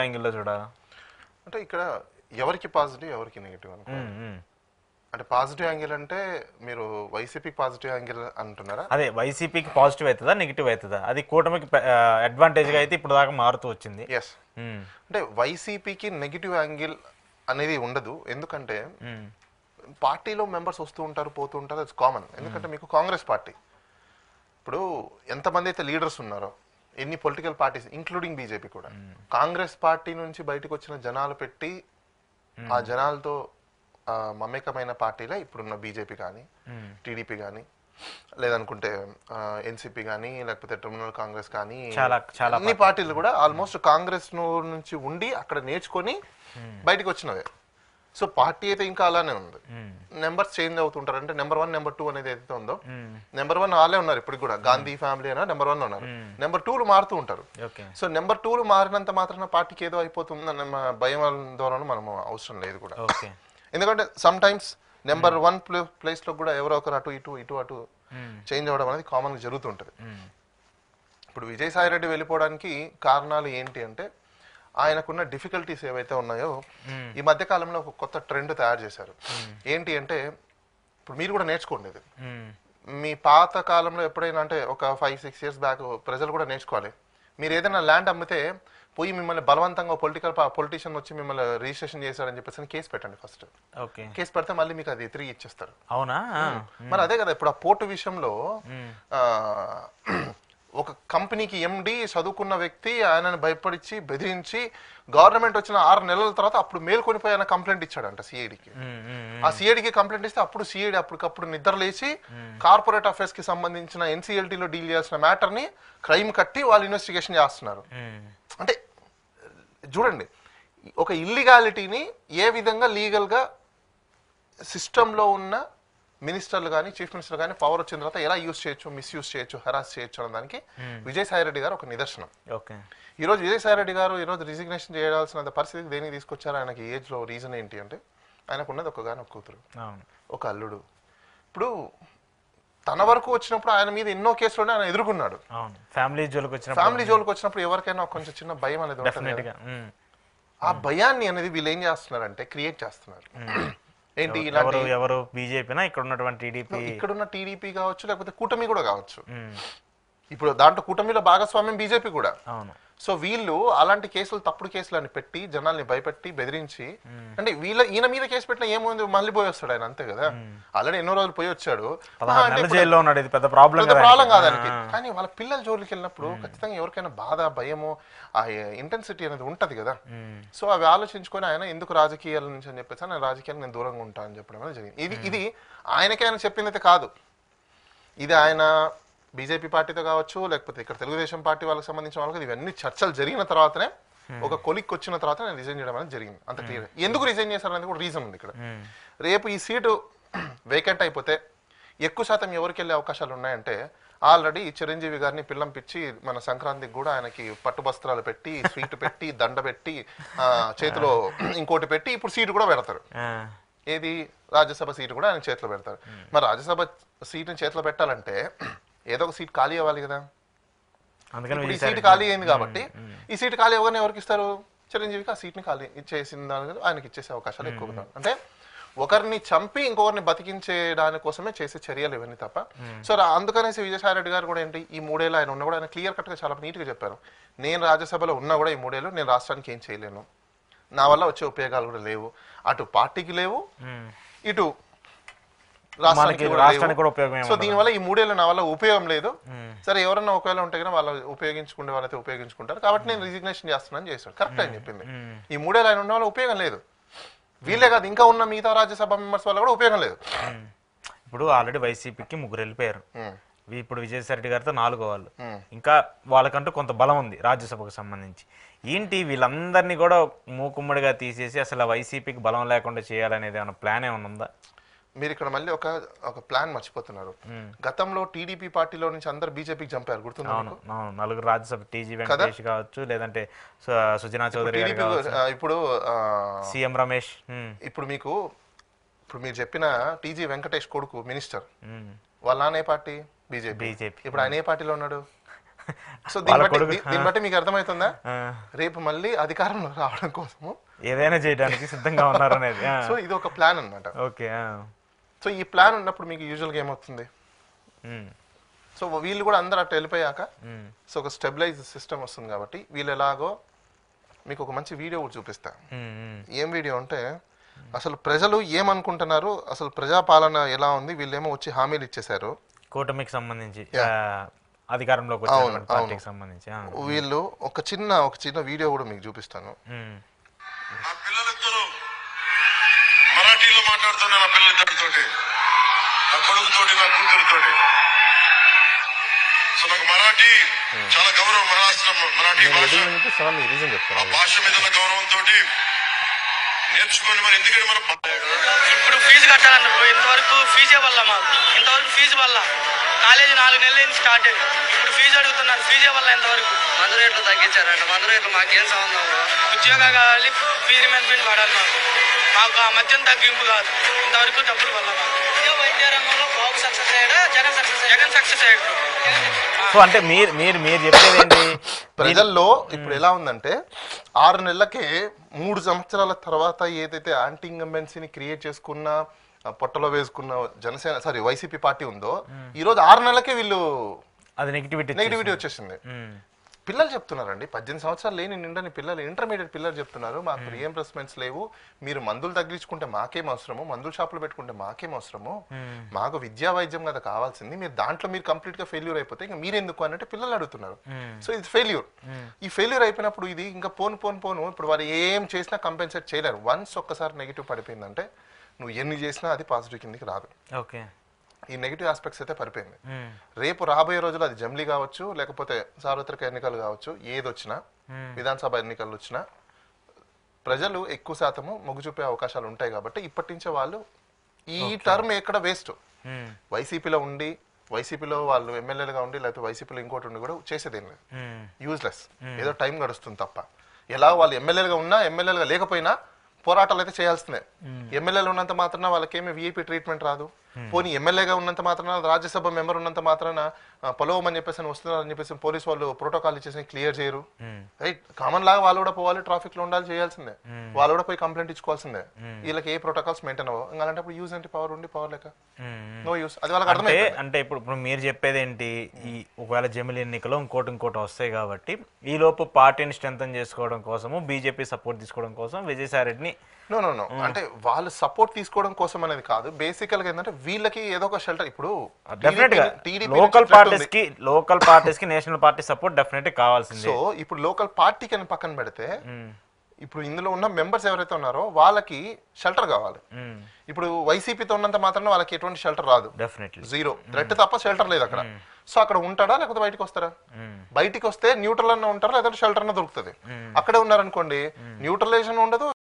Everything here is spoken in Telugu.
యాంగిల్లో చూడాలి? అంటే ఇక్కడ ఎవరికి పాజిటివ్ ఎవరికి నెగిటివ్ అనుకో. అంటే పాజిటివ్ యాంగిల్ అంటే మీరు వైసీపీకి పాజిటివ్ యాంగిల్ అంటున్నారా? అదే వైసీపీకి పాజిటివ్ అవుతుందా నెగిటివ్ అవుతుందా? అది కూటమికి అడ్వాంటేజ్గా అయితే ఇప్పుడు దాకా మారుతూ వచ్చింది. ఎస్, అంటే వైసీపీకి నెగిటివ్ యాంగిల్ అనేది ఉండదు. ఎందుకంటే పార్టీలో మెంబర్స్ వస్తూ ఉంటారు పోతూ ఉంటారు, ఇట్స్ కామన్. ఎందుకంటే మీకు కాంగ్రెస్ పార్టీ ఇప్పుడు ఎంతమంది అయితే లీడర్స్ ఉన్నారో, ఎన్ని పొలిటికల్ పార్టీస్ ఇంక్లూడింగ్ బీజేపీ కూడా, కాంగ్రెస్ పార్టీ నుంచి బయటకు వచ్చిన జనాలు పెట్టి ఆ జనాలతో మమేకమైన పార్టీలే ఇప్పుడున్న బీజేపీ కానీ టీడీపీ కానీ లేదనుకుంటే ఎన్సీపీ కానీ లేకపోతే తృణమూల్ కాంగ్రెస్ కానీ అన్ని పార్టీలు కూడా ఆల్మోస్ట్ కాంగ్రెస్ నుంచి ఉండి అక్కడ నేర్చుకొని బయటకు వచ్చినవే. సో పార్టీ అయితే ఇంకా అలానే ఉంది. నెంబర్స్ చేంజ్ అవుతుంటారు. అంటే నెంబర్ 1 నెంబర్ 2 అనేది ఏదైతే ఉందో, నెంబర్ 1 వాళ్ళే ఉన్నారు ఇప్పుడు కూడా. గాంధీ ఫ్యామిలీ అయినా నెంబర్ 1 ఉన్నారు, నెంబర్ 2లు మారుతూ ఉంటారు. సో నెంబర్ 2లు మారినంత మాత్రాన పార్టీకి ఏదో అయిపోతుందన్న భయం ద్వారా మనము అవసరం లేదు కూడా. ఎందుకంటే సమ్ టైమ్స్ నెంబర్ 1 ప్లేస్ లో కూడా ఎవరో ఒకరు అటు ఇటు ఇటు అటు చేంజ్ అవ్వడం అనేది కామన్ గా జరుగుతుంటది. ఇప్పుడు విజయసాయి రెడ్డి వెళ్ళిపోవడానికి కారణాలు ఏంటి అంటే, ఆయనకున్న డిఫికల్టీస్ ఏవైతే ఉన్నాయో ఈ మధ్య కాలంలో ఒక కొత్త ట్రెండ్ తయారు చేశారు. ఏంటి అంటే, ఇప్పుడు మీరు కూడా నేర్చుకోండి ఇది. మీ పాత కాలంలో ఎప్పుడైనా అంటే ఒక 5-6 years బ్యాక్ ప్రజలు కూడా నేర్చుకోవాలి. మీరు ఏదైనా ల్యాండ్ అమ్మితే పోయి మిమ్మల్ని బలవంతంగా పొలిటీషియన్ వచ్చి మిమ్మల్ని రిజిస్ట్రేషన్ చేశాడని చెప్పేసి కేసు పెట్టండి ఫస్ట్. కేసు పెడితే మళ్ళీ మీకు అది తిరిగి ఇచ్చేస్తారు. అవునా? మరి అదే కదా ఇప్పుడు ఆ పోర్టు విషయంలో ఒక కంపెనీకి ఎండి చదువుకున్న వ్యక్తి ఆయనను భయపడిచి బెదిరించి గవర్నమెంట్ వచ్చిన 6 నెలల తర్వాత అప్పుడు మేల్కొనిపోయి ఆయన కంప్లైంట్ ఇచ్చాడంట సిఐడికి. ఆ సిఐడికి కంప్లైంట్ ఇస్తే అప్పుడు సిఐడి అప్పటికప్పుడు నిద్రలేసి కార్పొరేట్ అఫైర్స్ కి సంబంధించిన ఎన్సీఎల్టీలో డీల్ చేయాల్సిన మ్యాటర్ ని క్రైమ్ కట్టి వాళ్ళు ఇన్వెస్టిగేషన్ చేస్తున్నారు. అంటే చూడండి, ఒక ఇల్లీగాలిటీని ఏ విధంగా లీగల్ గా సిస్టంలో ఉన్న మినిస్టర్లు కానీ చీఫ్ మినిస్టర్ కానీ పవర్ వచ్చిన తర్వాత ఎలా యూజ్ చేయొచ్చు, మిస్యూజ్ చేయొచ్చు, హెరాస్ చేయొచ్చు అన్న దానికి విజయసాయి రెడ్డి గారు ఒక నిదర్శనం. ఈ రోజు విజయసాయి రెడ్డి గారు ఈ రోజు రిజిగ్నేషన్ చేయాల్సిన పరిస్థితికి దేనికి తీసుకొచ్చారు? ఆయనకి ఏజ్ లో రీజన్ ఏంటి అంటే, ఆయనకు ఉన్నది ఒక కూతురు, ఒక అల్లుడు. ఇప్పుడు తన వరకు వచ్చినప్పుడు ఆయన మీద ఎన్నో కేసులు ఆయన ఎదుర్కొన్నాడు. ఫ్యామిలీ జోలికి వచ్చినప్పుడు ఎవరికైనా కొంచెం చిన్న భయం అనేది ఉంటుంది. ఆ భయాన్ని అనేది వీళ్ళు ఏం చేస్తున్నారంటే క్రియేట్ చేస్తున్నారు. ఏంటి ఎవరు బీజేపీనా ఇక్కడ ఉన్నటువంటి టీడీపీ, ఇక్కడున్న టీడీపీ కావచ్చు లేకపోతే కూటమి కూడా కావచ్చు. ఇప్పుడు దాంట్లో కూటమిలో భాగస్వామ్యం బీజేపీ కూడా. సో వీళ్ళు అలాంటి కేసులు, తప్పుడు కేసులు అని పెట్టి జనాల్ని భయపెట్టి బెదిరించి, అంటే ఈయన మీద కేసు పెట్టినా ఏముంది, మళ్ళీ పోయి వస్తాడు ఆయన, అంతే కదా. ఆల్రెడీ ఎన్నో రోజులు పోయి వచ్చాడు, పెద్ద ప్రాబ్లం కాదానికి. కానీ వాళ్ళ పిల్లల జోలికి వెళ్ళినప్పుడు ఖచ్చితంగా ఎవరికైనా బాధ, భయము, ఆ ఇంటెన్సిటీ అనేది ఉంటది కదా. సో అవి ఆలోచించుకొని ఆయన ఎందుకు రాజకీయాల నుంచి అని చెప్పేసి నేను రాజకీయాలు నేను దూరంగా ఉంటా అని చెప్పడం అనేది జరిగింది. ఇది ఆయనకే ఆయన చెప్పిందైతే కాదు, ఇది ఆయన బీజేపీ పార్టీతో కావచ్చు లేకపోతే ఇక్కడ తెలుగుదేశం పార్టీ వాళ్ళకి సంబంధించిన వాళ్ళకి ఇవన్నీ చర్చలు జరిగిన తర్వాతనే, ఒక కొలిక్ వచ్చిన తర్వాత నేను రిజైన్ చేయడం అనేది జరిగింది. అంత క్లియర్. ఎందుకు రిజైన్ చేశారనేది కూడా రీజన్ ఉంది ఇక్కడ. రేపు ఈ సీటు వేకెంట్ అయిపోతే ఎక్కువ శాతం ఎవరికి వెళ్ళే అవకాశాలు ఉన్నాయంటే, ఆల్రెడీ చిరంజీవి గారిని పిల్లంపిచ్చి మన సంక్రాంతికి కూడా ఆయనకి పట్టు వస్త్రాలు పెట్టి, స్వీట్ పెట్టి, దండ పెట్టి, చేతిలో ఇంకోటి పెట్టి ఇప్పుడు సీటు కూడా పెడతారు. ఏది రాజ్యసభ సీటు కూడా ఆయన చేతిలో పెడతారు. మరి రాజ్యసభ సీటుని చేతిలో పెట్టాలంటే ఏదో ఒక సీట్ ఖాళీ అవ్వాలి కదా. ఈ సీట్ ఖాళీ అయింది కాబట్టి ఈ సీట్ ఖాళీ అవ్వగానే ఎవరికి ఇస్తారు? చిరంజీవికి ఆ సీట్ని ఖాళీ ఇచ్చేసిన దాని ఆయనకి ఇచ్చేసే అవకాశాలు ఎక్కువ. అంటే ఒకరిని చంపి ఇంకొకరిని బతికించే దానికోసమే చేసే చర్యలు ఇవన్నీ తప్ప. సో అందుకనేసి విజయసాయి రెడ్డి గారు కూడా ఏంటి, ఈ 3 ఏళ్ళు ఆయన ఉన్నా కూడా ఆయన క్లియర్ కట్ గా చాలా నీట్ గా చెప్పారు, నేను రాజ్యసభలో ఉన్నా కూడా ఈ 3 ఏళ్ళు నేను రాష్ట్రానికి ఏం చేయలేను, నా వల్ల వచ్చే ఉపయోగాలు కూడా లేవు, అటు పార్టీకి లేవు, ఇటు రాష్ట్రానికి కూడా ఉపయోగం. సో దీనివల్ల ఈ 3 ఏళ్ళు నా వల్ల ఉపయోగం లేదు. సరే ఎవరన్నా ఒకవేళ ఉంటే కదా వాళ్ళు ఉపయోగించుకునే వాళ్ళైతే ఉపయోగించుకుంటారు, కాబట్టి నేను రిజిగ్నేషన్ చేస్తున్నాను చేస్తాను. కరెక్ట్ అని చెప్పింది. ఈ 3 ఏళ్ళు ఆయన ఉన్న వాళ్ళ ఉపయోగం లేదు. వీళ్ళే కాదు, ఇంకా ఉన్న మిగతా రాజ్యసభ మెంబర్స్ వల్ల కూడా ఉపయోగం లేదు. ఇప్పుడు ఆల్రెడీ వైసీపీకి 3 వెళ్ళిపోయారు, ఇప్పుడు విజయసాయి రెడ్డి గారితో 4వ వాళ్ళు. ఇంకా వాళ్ళకంటూ కొంత బలం ఉంది రాజ్యసభకు సంబంధించి. ఏంటి వీళ్ళందరినీ కూడా మూకుమ్మడిగా తీసేసి అసలు వైసీపీకి బలం లేకుండా చేయాలనేది ఏమైనా ప్లాన్ ఏమైనా ఉందా? మీరు ఇక్కడ మళ్ళీ ఒక ప్లాన్ మర్చిపోతున్నారు. గతంలో టీడీపీ పార్టీలో నుంచి అందరు బీజేపీకి చంపారు, గుర్తుందా? 4 రాజ్యసభ టీజీ వెంకటేష్ కావచ్చు, లేదంటే సుజనా చౌదరి, ఇప్పుడు సీఎం రమేష్. ఇప్పుడు మీరు చెప్పిన టీజీ వెంకటేష్ కొడుకు మినిస్టర్, వాళ్ళ నాన్న ఏ పార్టీ? బీజేపీ. ఇప్పుడు ఆయన ఏ పార్టీలో ఉన్నాడు? సో దీన్ని బట్టి మీకు అర్థమవుతుందా రేపు మళ్ళీ అధికారంలో రావడం కోసము ఏదైనా చేయడానికి సిద్ధంగా ఉన్నారు అనేది. సో ఇది ఒక ప్లాన్ అన్నమాట. ఓకే. సో ఈ ప్లాన్ ఉన్నప్పుడు మీకు యూజువల్గా ఏమవుతుంది, సో వీళ్ళు కూడా అందరూ అట్లా వెళ్ళిపోయాక సో ఒక స్టెబిలైజ్ సిస్టమ్ వస్తుంది కాబట్టి వీళ్ళు ఎలాగో మీకు ఒక మంచి వీడియో కూడా చూపిస్తా. ఏం వీడియో అంటే అసలు ప్రజలు ఏమనుకుంటున్నారు, అసలు ప్రజాపాలన ఎలా ఉంది, వీళ్ళేమో వచ్చి హామీలు ఇచ్చేశారు కూటమికి సంబంధించి అధికారంలోకి వచ్చిన పార్టీకి సంబంధించి. వీళ్ళు ఒక చిన్న వీడియో కూడా మీకు చూపిస్తాను. మరాఠీలో మాట్లాడుతున్నా నా పిల్లలిద్దరితోటి, నా కొడుకుతోటి, నా కూతురుతోటి. సో నాకు మరాఠీ చాలా గౌరవం, మహారాష్ట్ర మరాఠీ భాష మీద ఉన్న గౌరవంతో నేర్చుకొని మరి ఎందుకంటే మనం ఇప్పుడు ఫీజు కట్టాలంటే ఇంతవరకు ఫీజే వల్ల మాకు ఇంతవరకు ఫీజు వల్ల కాలేజీ 4 నెలలు స్టార్ట్ అయ్యింది. ఇప్పుడు ఫీజు అడుగుతున్నారు, ఫీజే వల్ల ఇంతవరకు మందు రేట్లు తగ్గించారంట. మందు రేట్లు మాకేం సంబంధం, ఉద్యోగం కావాలి, ఫీజు మేనేజ్మెంట్ పడాలి మాకు ఆ మద్యం తగ్గింపు కాదు ఇంతవరకు డబ్బులు వల్ల మాకు. వైద్య రంగంలో బాబు సక్సెస్ అయ్యాడా, జగన్ సక్సెస్ అయ్యాడు. సో అంటే మీరు చెప్పేది ఏంటి, ప్రజల్లో ఇప్పుడు ఎలా ఉందంటే 6 నెలలకే 3 సంవత్సరాల తర్వాత ఏదైతే యాంటీ ఇంకంబెన్సీని క్రియేట్ చేసుకున్న పొట్టలో వేసుకున్న జనసేన వైసీపీ పార్టీ ఉందో ఈ రోజు 6 నెలలకే వీళ్ళు అది నెగిటివిటీ వచ్చేసింది. పిల్లలు చెప్తున్నారండి, 18 సంవత్సరాలు లేని నిండని పిల్లలు, ఇంటర్మీడియట్ పిల్లలు చెప్తున్నారు మాకు రీఎంబర్స్మెంట్స్ లేవు, మీరు మందులు తగ్గించుకుంటే మాకేం అవసరము, మందుల షాపులు పెట్టుకుంటే మాకేం అవసరము, మాకు విద్యా వైద్యం కదా కావాల్సింది, మీరు దాంట్లో మీరు కంప్లీట్ గా ఫెయిల్యూర్ అయిపోతే ఇంకా మీరెందుకు అన్నట్టు పిల్లలు అడుగుతున్నారు. సో ఇది ఫెయిల్యూర్. ఈ ఫెయిల్యూర్ అయిపోయినప్పుడు ఇది ఇంకా పోను ఇప్పుడు వారు ఏం చేసినా కంపెన్సేట్ చేయలేరు. వన్స్ ఒక్కసారి నెగిటివ్ పడిపోయిందంటే నువ్వు ఎన్ని చేసినా అది పాజిటివ్ కిందకి రాదు. ఓకే. ఈ నెగిటివ్ ఆస్పెక్ట్స్ అయితే పడిపోయింది. రేపు రాబోయే రోజులు అది జమ్లీ కావచ్చు, లేకపోతే సార్వత్రిక ఎన్నికలు కావచ్చు, ఏదొచ్చినా విధానసభ ఎన్నికలు వచ్చినా ప్రజలు ఎక్కువ శాతము మొగ్గు చూపే అవకాశాలు ఉంటాయి. కాబట్టి ఇప్పటి నుంచే వాళ్ళు ఈ టర్మ్ ఎక్కడ వేస్ట్, వైసీపీలో వాళ్ళు ఎమ్మెల్యేలుగా ఉండి లేకపోతే వైసీపీలో ఇంకోటి ఉండి కూడా చేసేదేం లేదు, యూజ్లెస్, ఏదో టైం గడుస్తుంది తప్ప. ఎలా వాళ్ళు ఎమ్మెల్యేలుగా ఉన్నా ఎమ్మెల్యేలుగా లేకపోయినా పోరాటాలు అయితే చేయాల్సిందే. ఎమ్మెల్యేలు ఉన్నంత మాత్రాన వాళ్ళకేమీ వీఐపీ ట్రీట్మెంట్ రాదు. పోనీ ఎమ్మెల్యేగా ఉన్నంత మాత్రాన, రాజ్యసభ మెంబర్ ఉన్నంత మాత్రాన పొలవమని చెప్పేసి వస్తున్నారని చెప్పేసి పోలీసు వాళ్ళు ప్రోటోకాల్ ఇచ్చేసి క్లియర్ చేయరు. రైట్, కామన్ లాగా వాళ్ళు కూడా పోవాలి, ట్రాఫిక్ లో ఉండాలి, చేయాల్సిందే, వాళ్ళు కూడా పోయి కంప్లైంట్ ఇచ్చుకోవాల్సిందే. వీళ్ళకి ఏ ప్రోటోకాల్స్ మెయింటైన్ అవ్వవు. అలాంటప్పుడు యూజ్ అంటే పవర్ ఉండి పవర్ లేక నో యూస్. అది వాళ్ళకి అర్థమైంది. అంటే ఇప్పుడు మీరు చెప్పేది ఏంటి, ఈ ఒకవేళ జమిలి ఎన్నికలో ఇంకోటి వస్తాయి కాబట్టి ఈ లోపు పార్టీని స్ట్రెంథన్ చేసుకోవడం కోసము, బీజేపీ సపోర్ట్ తీసుకోవడం కోసం విజయసాయి రెడ్డిని నో అంటే వాళ్ళు సపోర్ట్ తీసుకోవడం కోసం అనేది కాదు. బేసికల్ గా ఏంటంటే వీళ్ళకి ఏదో ఒక షెల్టర్. ఇప్పుడు లోకల్ పార్టీస్ కి నేషనల్ పార్టీ సపోర్ట్ డెఫినెట్ కావాల్సింది. సో ఇప్పుడు లోకల్ పార్టీకి అని పక్కన పెడితే ఇప్పుడు ఇందులో ఉన్న మెంబర్స్ ఎవరైతే ఉన్నారో వాళ్ళకి షెల్టర్ కావాలి. ఇప్పుడు వైసీపీతో ఉన్నంత మాత్రం వాళ్ళకి ఎటువంటి షెల్టర్ రాదు, డెఫినెట్లీ జీరో థ్రెట్ తప్ప షెల్టర్ లేదు అక్కడ. సో అక్కడ ఉంటాడా లేకపోతే బయటకు వస్తారా? బయటికి వస్తే న్యూట్రల్ అన్న ఉంటారా లేకపోతే షెల్టర్ అన్న దొరుకుతుంది. అక్కడే ఉన్నారనుకోండి న్యూట్రలైజేషన్ ఉండదు,